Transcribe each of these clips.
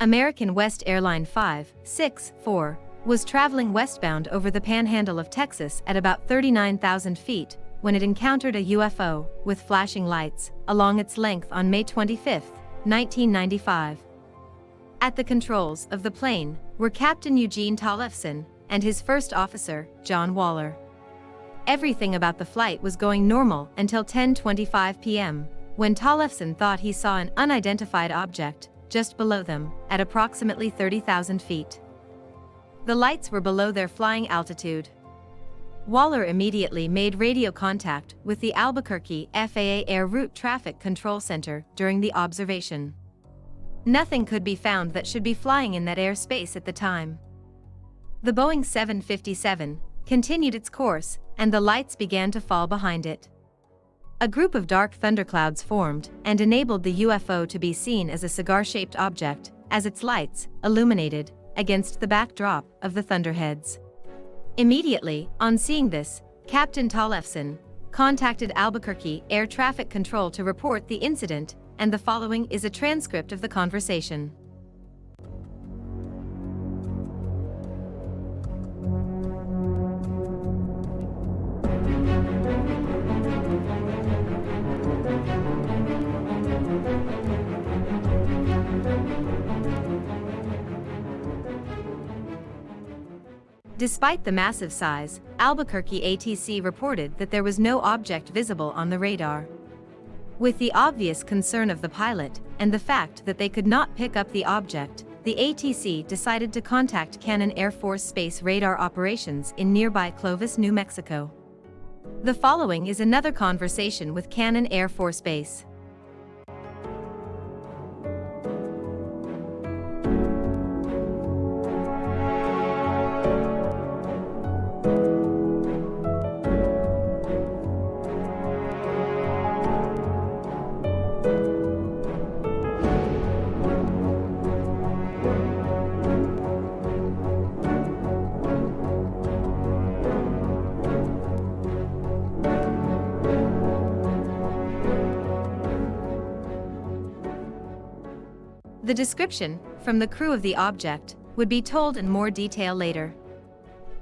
American West Airline 564 was traveling westbound over the panhandle of Texas at about 39,000 feet when it encountered a UFO with flashing lights along its length on May 25, 1995. At the controls of the plane were Captain Eugene Tollefson and his first officer, John Waller. Everything about the flight was going normal until 10:25 p.m., when Tollefson thought he saw an unidentified object just below them at approximately 30,000 feet. The lights were below their flying altitude. Waller immediately made radio contact with the Albuquerque FAA Air Route Traffic Control Center during the observation. Nothing could be found that should be flying in that airspace at the time. The Boeing 757 continued its course, and the lights began to fall behind it. A group of dark thunderclouds formed and enabled the UFO to be seen as a cigar-shaped object, as its lights illuminated against the backdrop of the thunderheads. Immediately, on seeing this, Captain Tollefson contacted Albuquerque Air Traffic Control to report the incident, and the following is a transcript of the conversation. Despite the massive size, Albuquerque ATC reported that there was no object visible on the radar. With the obvious concern of the pilot and the fact that they could not pick up the object, the ATC decided to contact Cannon Air Force Space Radar Operations in nearby Clovis, New Mexico. The following is another conversation with Cannon Air Force Base. The description from the crew of the object would be told in more detail later.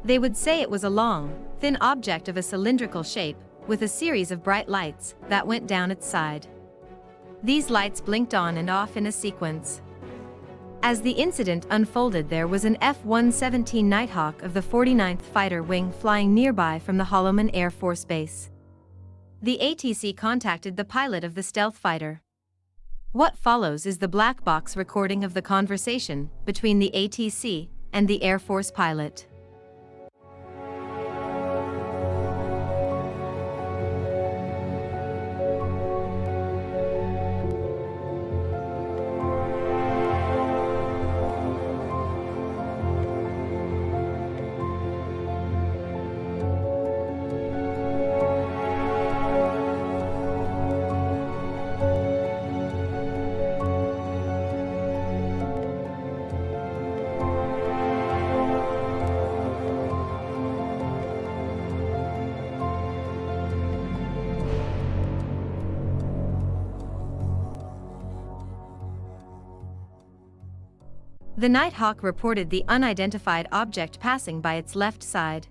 They would say it was a long, thin object of a cylindrical shape, with a series of bright lights that went down its side. These lights blinked on and off in a sequence. As the incident unfolded, there was an F-117 Nighthawk of the 49th Fighter Wing flying nearby from the Holloman Air Force Base. The ATC contacted the pilot of the stealth fighter. What follows is the black box recording of the conversation between the ATC and the Air Force pilot. The Nighthawk reported the unidentified object passing by its left side.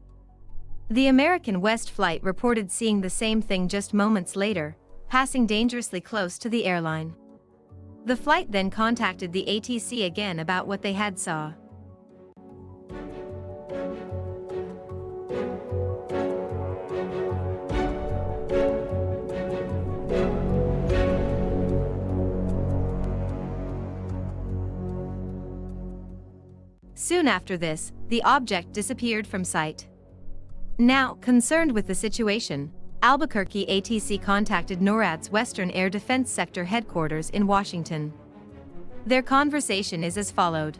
The American West flight reported seeing the same thing just moments later, passing dangerously close to the airline. The flight then contacted the ATC again about what they had saw. Soon after this, the object disappeared from sight. Now, concerned with the situation, Albuquerque ATC contacted NORAD's Western Air Defense Sector headquarters in Washington. Their conversation is as followed.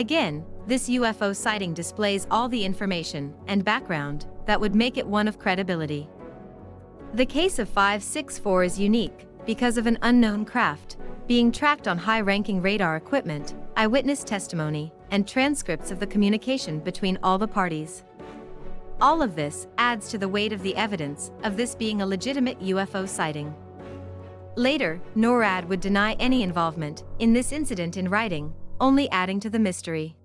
Again, this UFO sighting displays all the information and background that would make it one of credibility. The case of 564 is unique because of an unknown craft being tracked on high-ranking radar equipment, eyewitness testimony, and transcripts of the communication between all the parties. All of this adds to the weight of the evidence of this being a legitimate UFO sighting. Later, NORAD would deny any involvement in this incident in writing, only adding to the mystery.